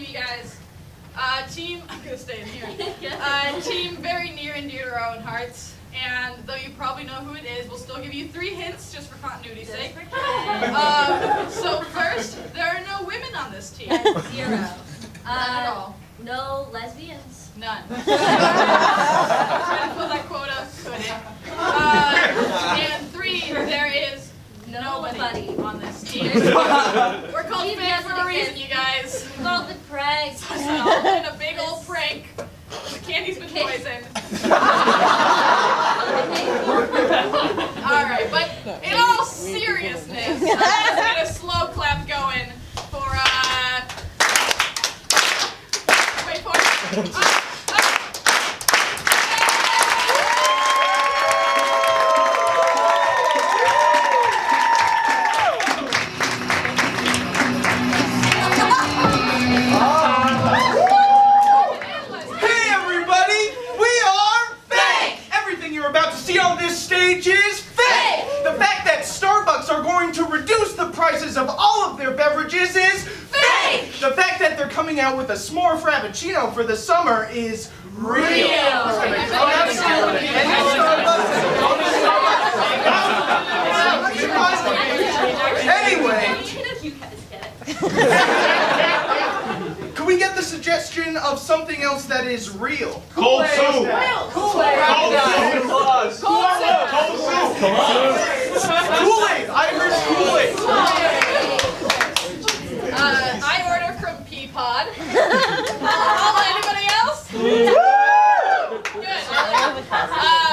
team, you guys. Team, I'm gonna stay in here. Team very near and dear to our own hearts. And though you probably know who it is, we'll still give you 3 hints just for continuity's sake. So first, there are no women on this team. 0. None at all. No lesbians. None. Trying to fill that quota, couldn't. And 3, there is nobody on this team. We're called fake for a reason, you guys. We're called the Crags. It's all been a big old prank. The candy's been poisoned. Alright, but in all seriousness, let's get a slow clap going for, wait for it. Hey everybody, we are Fake! Everything you're about to see on this stage is fake! The fact that Starbucks are going to reduce the prices of all of their beverages is fake! The fact that they're coming out with a s'more frappuccino for the summer is real! Anyway, You guys get it. can we get the suggestion of something else that is real? Cold soup! Kool-Aid! I heard Kool-Aid! I order from Peapod. Anybody else? Good.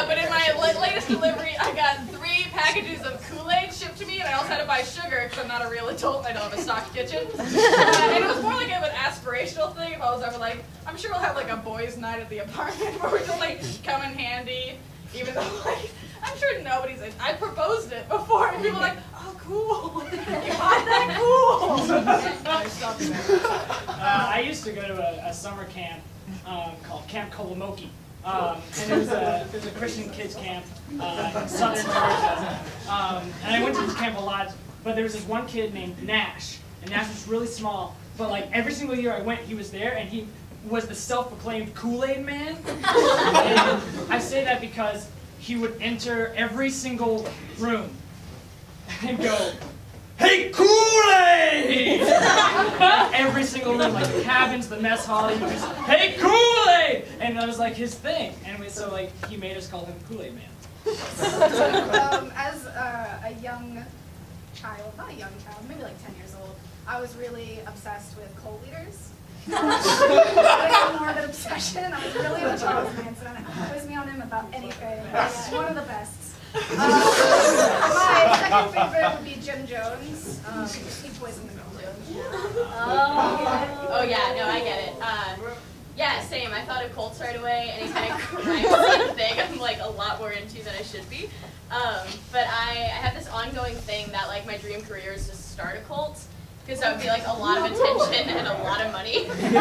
But in my latest delivery, I got 3 packages of Kool-Aid shipped to me, and I also had to buy sugar because I'm not a real adult. I don't have a stock kitchen. And it was more like of an aspirational thing. If I was ever like, I'm sure we'll have like a boys' night at the apartment where we can like come in handy, even though like I'm sure nobody's like, I proposed it before, and people are like, oh cool, you got that cool. I used to go to a summer camp called Camp Kolomoki. And it was a Christian kids camp in southern Georgia. And I went to this camp a lot, but there was this one kid named Nash. And Nash was really small, but like every single year I went, he was there, and he was the self-proclaimed Kool-Aid man. And I say that because he would enter every single room and go, "Hey, Kool-Aid!" Every single room, like the cabins, the mess hall, he would just, "Hey, Kool-Aid!" And that was like his thing. And so like he made us call him Kool-Aid Man. As a young child, not a young child, maybe like 10 years old, I was really obsessed with cult leaders. I had more of an obsession. I was really into Charles Manson. Quiz me on him about anything. He's one of the best. My second favorite would be Jim Jones. He poisoned the milk. Oh yeah, no, I get it. Yeah, same. I thought of cults right away, any kind of crime thing I'm like a lot more into than I should be. But I have this ongoing thing that like my dream career is to start a cult. Because that would be like a lot of attention and a lot of money. But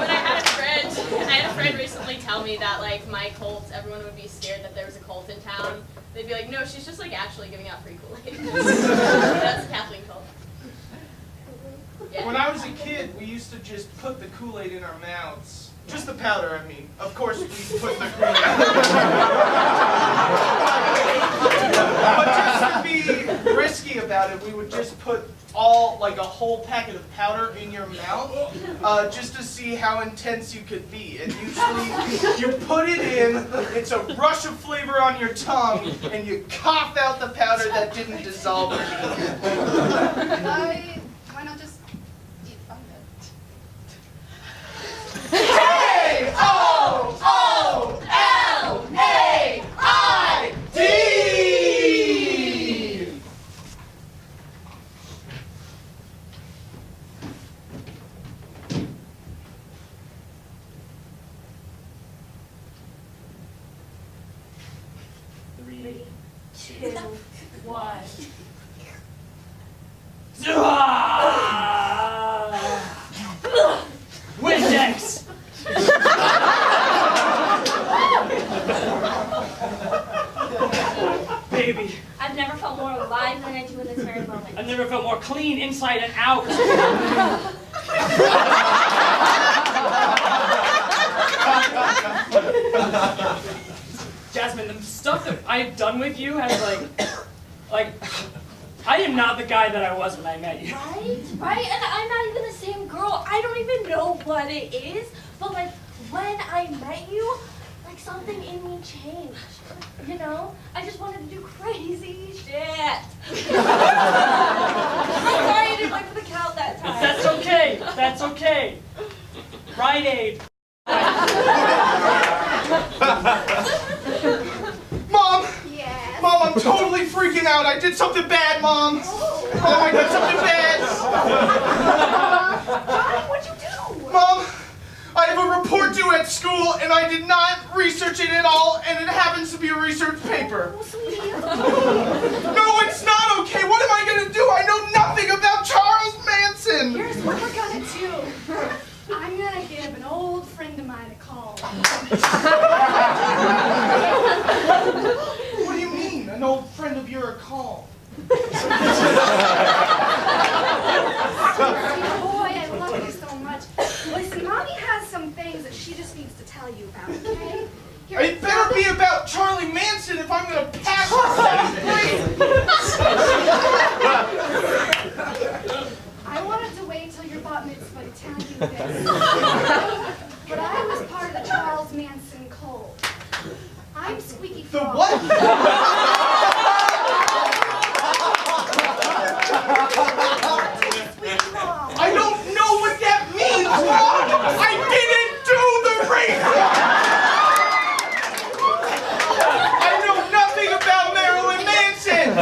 I had a friend recently tell me that like my cult, everyone would be scared that there was a cult in town. They'd be like, no, she's just like actually giving out free Kool-Aid. That's a Kathleen cult. Yeah. When I was a kid, we used to just put the Kool-Aid in our mouths. Just the powder, I mean. Of course, we put the Kool-Aid. But just to be risky about it, we would just put like a whole packet of powder in your mouth, just to see how intense you could be. And usually, you put it in, it's a rush of flavor on your tongue, and you cough out the powder that didn't dissolve or anything. Why not just eat fun K-O-O-L-A-I-D! Three, two, one. never felt more clean inside and out. Jasmine, the stuff that I've done with you has like, I am not the guy that I was when I met you. Right? And I'm not even the same girl. I don't even know what it is. But like, when I met you, like something in me changed. You know? I just wanted to do crazy shit. I'm sorry I didn't wait for the count that time. That's okay. That's okay. Rite Aid. Mom! Yes. Mom, I'm totally freaking out. I did something bad, Mom. Mom, I did something bad. Johnny, what'd you do? Mom, I have a report due at school, and I did not research it at all, and it happens to be a research paper. Oh, sweetie. No, it's not okay. What am I going to do? I know nothing about Charles Manson. Here's what we're gonna do. I'm gonna give an old friend of mine a call. What do you mean, an old friend of yours a call? Boy, I love you so much. Listen, Mommy has some things that she just needs to tell you about, okay? Here, It better be about Charlie Manson if I'm going to pass the 7th grade. I wanted to wait till your bat mitzvah to tell you this. But I was part of the Charles Manson cult. I'm Squeaky The Frog. what? Squeaky Frog. I don't know what that means, Mom. I didn't do the research. I know nothing about Marilyn Manson.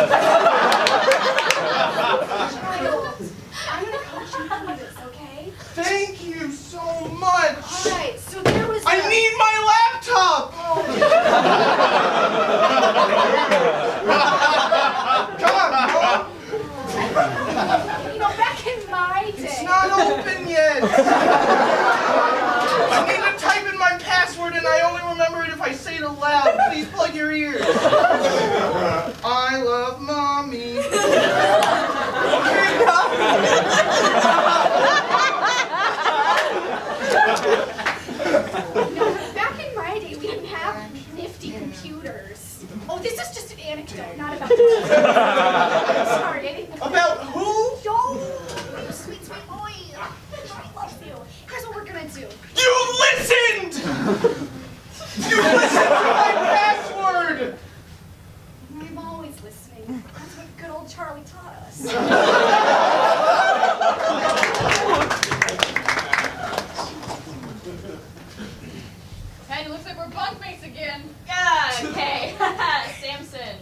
Child, I'm gonna coach you through this, okay? Thank you so much. All right, so there was I need my laptop. Come on, Mom. You know, back in my day. It's not open yet. I need to type in my password, and I only remember it if I say it aloud. Please plug your ears. I love Mommy. Back in my day, we didn't have nifty computers. Oh, this is just an anecdote, not about I'm sorry, I didn't. About who? Yo, sweet, sweet boy. Johnny loves you. Here's what we're gonna do. You listened! You listened to my password! I'm always listening. That's what good old Charlie taught us. Hey, it looks like we're bunkmates again. Okay. Samson.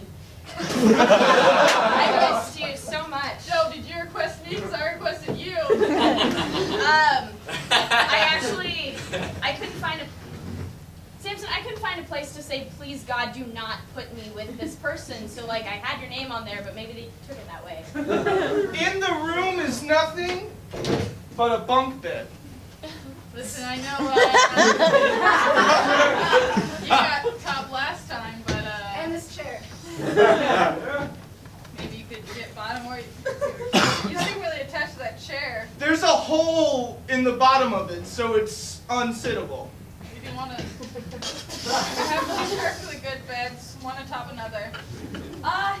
I missed you so much. Joe, did you request me? Because I requested you. I couldn't find a... Samson, I couldn't find a place to say, please God, do not put me with this person. So, like, I had your name on there, but maybe they took it that way. In the room is nothing but a bunk bed. Listen, I know you got top last time, but And this chair. maybe you could get bottom or you don't even really attach to that chair. There's a hole in the bottom of it, so it's unsittable. If you want to have those perfectly good beds, one atop another. I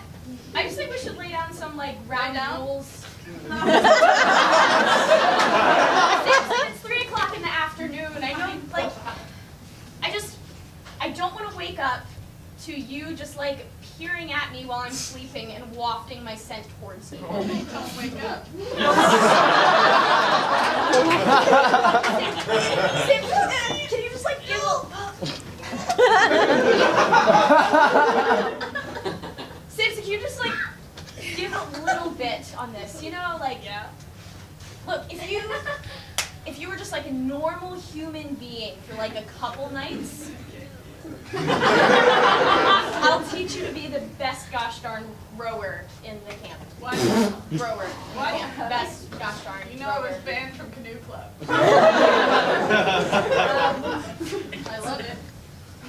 just think we should lay down some, like, ground down? rules. Samson, it's 3 o'clock in the afternoon. I know, like, I don't want to wake up to you just, like, peering at me while I'm sleeping and wafting my scent towards you. Don't wake up. Samson, can you just, like, give a... Samson, can you just, like, give a little bit on this? You know, like, Yeah. look, if you were just like a normal human being for like a couple nights, I'll teach you to be the best gosh darn rower in the camp. What? Rower. What? Best gosh darn You know I rower. was banned from canoe club. I love it.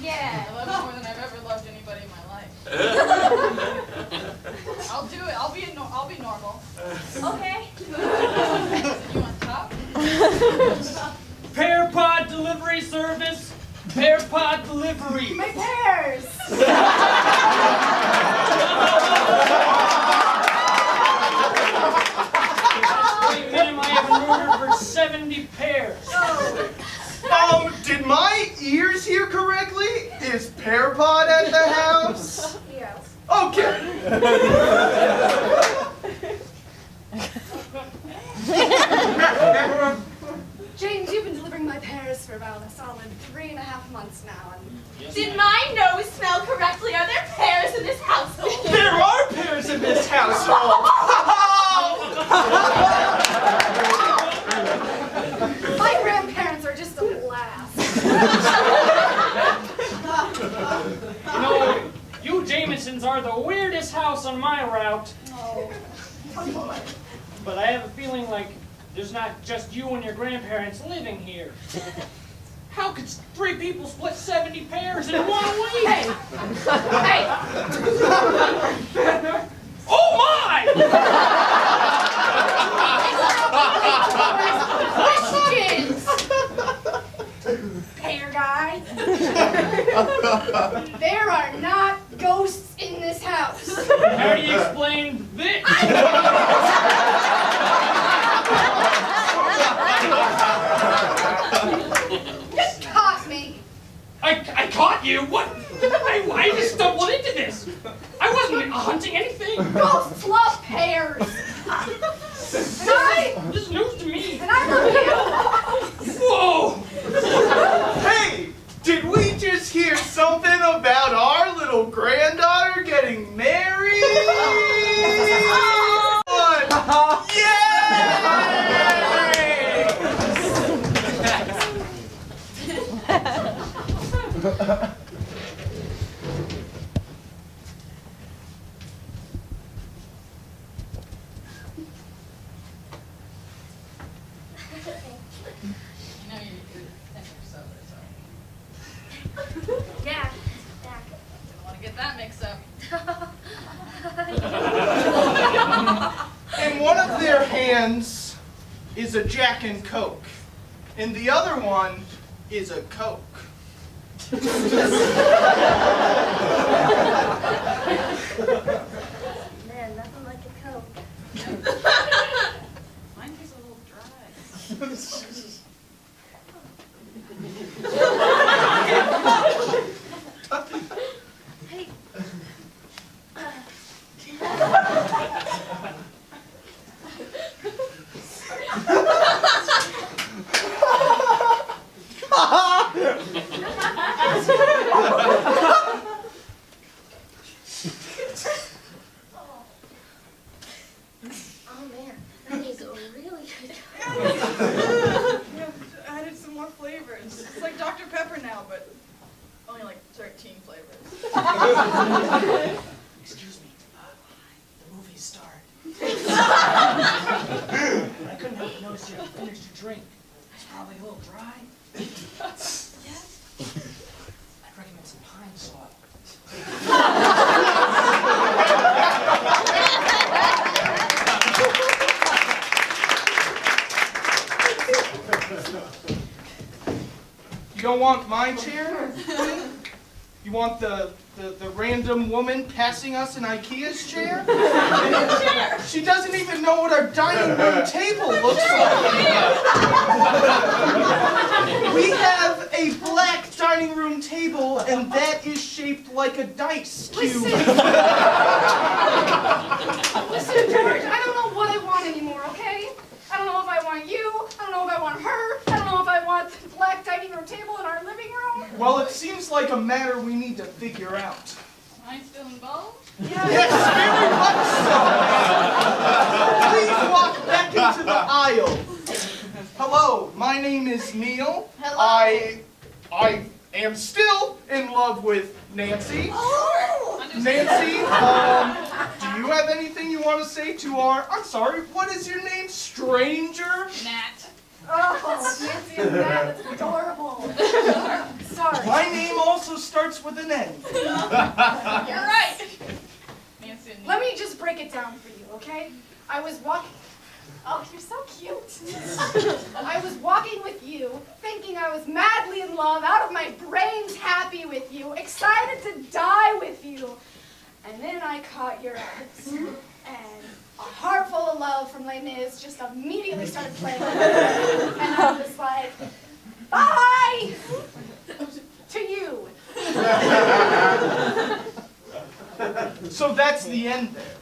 Yeah. I love it more than I've ever loved anybody in my life. I'll do it. I'll be normal. Okay. You want top? Pear pod delivery service. Pear pod delivery. My pears! Wait, ma'am, I have an order for 70 pears. Did my ears hear correctly? Is Pear Pod at the house? Yes. Okay. James, you've been delivering my pears for about a solid 3.5 months now, and Did my nose smell correctly? Are there pears in this household? There are pears in this household. my grandparents are just a blast. You know, you Jamesons are the weirdest house on my route. Oh. But I have a feeling like there's not just you and your grandparents living here. How could 3 people split 70 pears in 1 week? Hey! Hey! Oh my! Questions! Pear guy. There are not ghosts in this house. How do you explain this? You caught me. I caught you? What? I just stumbled into this. I wasn't hunting anything. Ghosts love pears. This is news to me. And I love you. Whoa! Hey, did we just hear something about our little granddaughter getting married? Yay! You know you're thinner sober, so Yeah. didn't want to get that mixed up. In one of their hands is a Jack and Coke, and the other one is a Coke. Man, nothing like a Coke. Mine tastes a little dry. Hey. Oh man, that is a really good. Added some more flavors. It's like Dr. Pepper now, but only like 13 flavors. Excuse me. The movie started. I couldn't help but notice you finished your drink. It's probably a little dry. I'd recommend some pine sol. You don't want my chair? You want the random woman passing us an IKEA's chair? She doesn't even know what our dining room table looks like. We have a black dining room table, and that is shaped like a dice cube. Listen, George, I don't know what I want anymore, okay? I don't know if I want you, I don't know if I want her, I don't know if I want the black dining room table in our living room. Well, it seems like a matter we need to figure out. Am I still involved? Yes, very much so. Please walk back into the aisle. Hello, my name is Neil. Hello. I am still in love with Nancy. Oh! Nancy, do you have anything you want to say to our, I'm sorry, what is your name, stranger? Nat. Oh, Nancy and Matt, that's adorable. Sorry. My name also starts with an N. You're right. Nancy and Let me just break it down for you, okay? I was walking Oh, you're so cute. I was walking with you, thinking I was madly in love, out of my brains happy with you, excited to die with you. And then I caught your eyes. And a heart full of love from Les Mis just immediately started playing. And I was like, bye! To you. So that's the end there.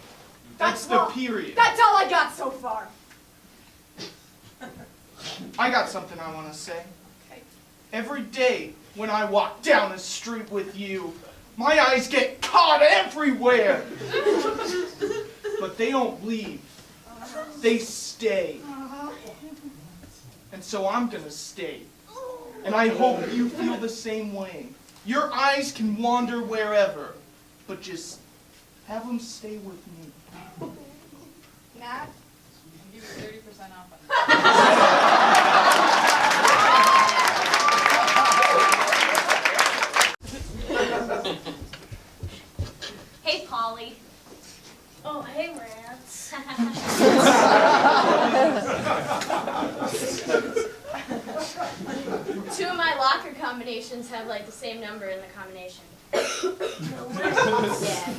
That's the all- period. That's all I got so far. I got something I want to say. Okay. Every day when I walk down the street with you, my eyes get caught everywhere. But they don't leave. They stay. And so I'm gonna stay. And I hope you feel the same way. Your eyes can wander wherever, but just have them stay with me. Nat? Give you 30% off. Hey, Polly. Oh, hey, Rance. Two of my locker combinations have like the same number in the combination. No way. Yeah.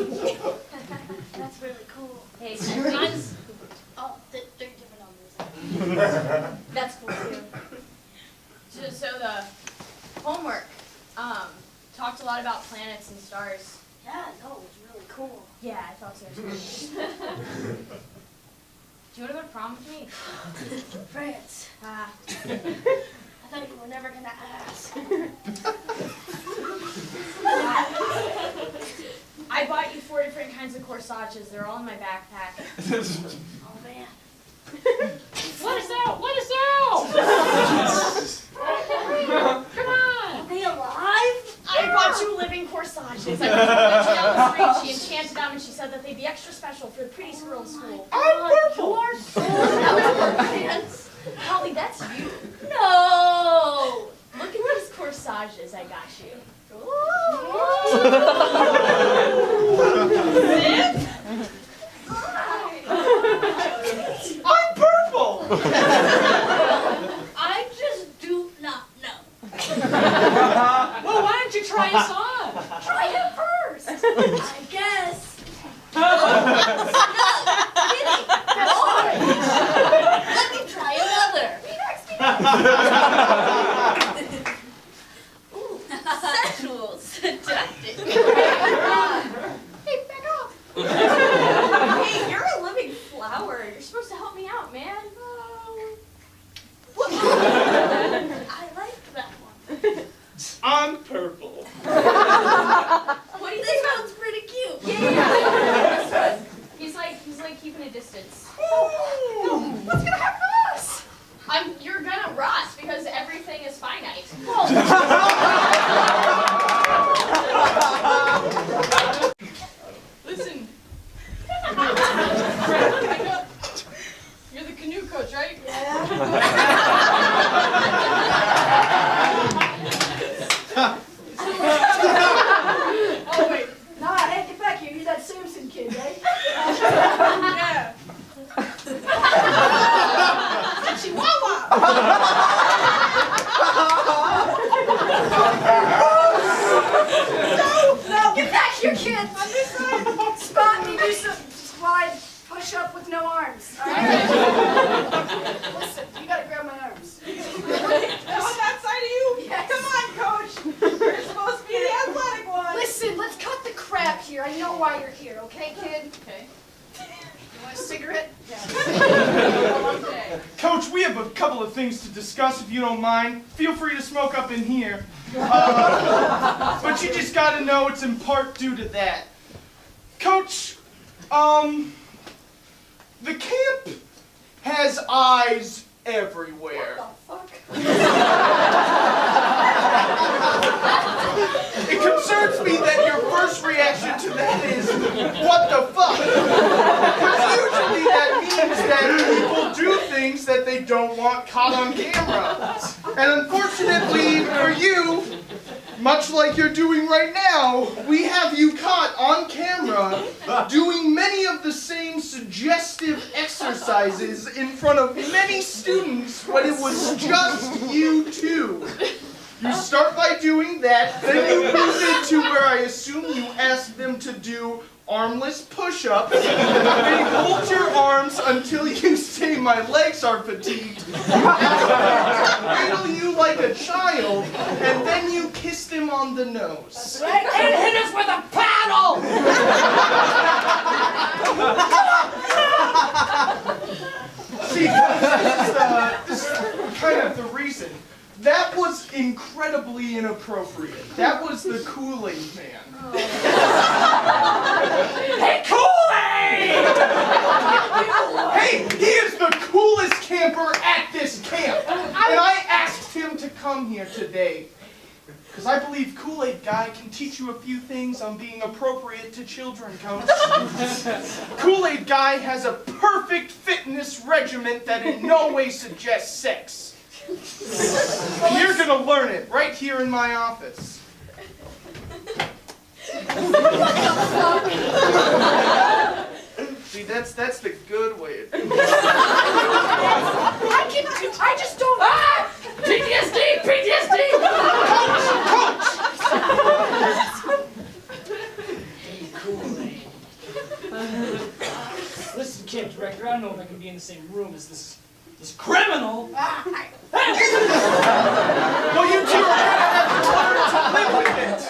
That's really cool. Hey, mine's Oh, they're different numbers. that's cool too. So the homework talked a lot about planets and stars. Yeah, no, it was really cool. Yeah, I thought so too. Do you want to go to prom with me? France, Ah. I thought you were never gonna ask. I bought you 4 different kinds of corsages. They're all in my backpack. Oh, man. Let us out! Let us out! Come on! Are they alive? I bought you living corsages. I went down the street, she enchanted them, and she said that they'd be extra special for the pretty squirrel school. I'm purple. You are so Rance. Holly, that's you. No! Look at these corsages I got you. I'm purple. I just do not know. Well, why don't you try us on? Try it first. I guess. No, kidding. Let me try another. Ooh, sexual seductive. Hey, back off. Hey, you're a living flower. You're supposed to help me out, man. I like that one. I'm purple. What do you This think about? one's pretty cute. Yeah. He's like keeping a distance. What's gonna happen to us? You're gonna rust because everything is finite. Listen. You're the canoe coach, right? Oh, wait. Nah, hey, get back here. You're that Simpson kid, right? Yeah. No, get back here, kid. I'm just trying spot me do some slide push-up with no arms. All right? Listen, you gotta grab my arms. On that side of you? Yes. Come on, coach. You're supposed to be the athletic one. Listen, let's cut the crap here. I know why you're here, okay, kid? Okay. You want a cigarette? Okay. Coach, we have a couple of things to discuss if you don't mind. Feel free to smoke up in here. But you just gotta know it's in part due to that. Coach, the camp has eyes everywhere. Fuck. It concerns me that your first reaction to that is, what the fuck? Because usually that means that people do things that they don't want caught on camera. And unfortunately for you, much like you're doing right now, we have you caught on camera doing many of the same suggestive exercises in front of many students when it was just you two. You start by doing that, then you move into where I assume you ask them to do armless push-ups. Then hold your arms until you say my legs are fatigued. Cradle you like a child, and then you kiss them on the nose. And hit us with a paddle! See, this is kind of the reason. That was incredibly inappropriate. That was the Kool-Aid Man. Hey, Kool-Aid! Hey, he is the coolest camper at this camp. And I asked him to come here today because I believe Kool-Aid Guy can teach you a few things on being appropriate to children, Coach. Kool-Aid Guy has a perfect fitness regimen that in no way suggests sex. And you're gonna learn it right here in my office. See, that's the good way of doing it. I just don't. Ah! PTSD! PTSD! Listen, camp director, I don't know if I can be in the same room as this criminal. Well, you two are gonna have to learn to live with it.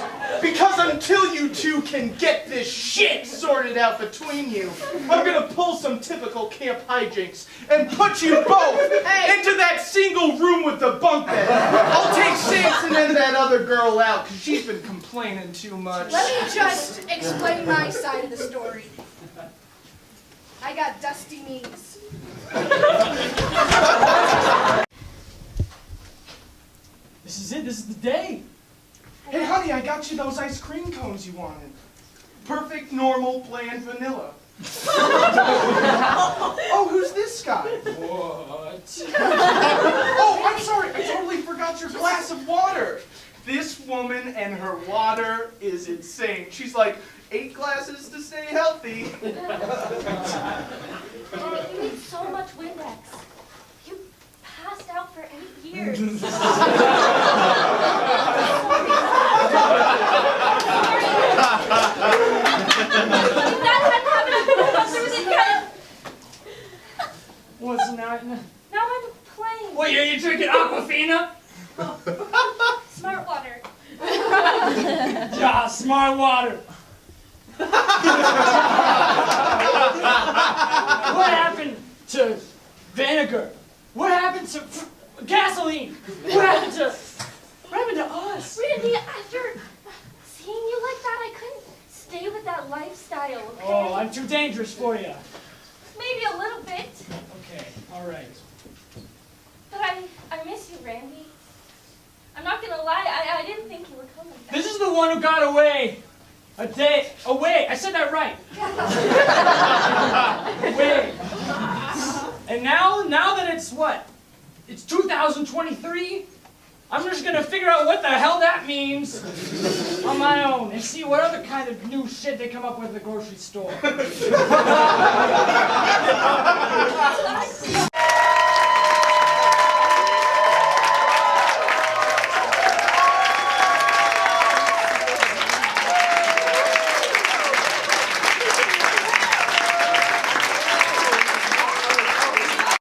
Because until you two can get this shit sorted out between you, I'm gonna pull some typical camp hijinks and put you both into that single room with the bunk bed. I'll take Samson and that other girl out because she's been complaining too much. Let me just explain my side of the story. I got dusty knees. This is it. This is the day. Hey, honey, I got you those ice cream cones you wanted. Perfect, normal, bland vanilla. Oh, who's this guy? What? Oh, I'm sorry. I totally forgot your glass of water. This woman and her water is insane. She's like, 8 glasses to stay healthy. You need so much Windex. You passed out for 8 years. What's the matter? Now I'm playing. What, you drinking Aquafina? Smart water. Yeah, smart water. What happened to vinegar? What happened to gasoline? What happened to us? Randy, after seeing you like that, I couldn't stay with that lifestyle, okay? Oh, I'm too dangerous for you. Maybe a little bit. Okay, all right. But I miss you, Randy. I'm not gonna lie, I didn't think you were coming back. This is the one who got away. A day away. I said that right. Away. And now that it's what? It's 2023. I'm just gonna figure out what the hell that means on my own and see what other kind of new shit they come up with at the grocery store.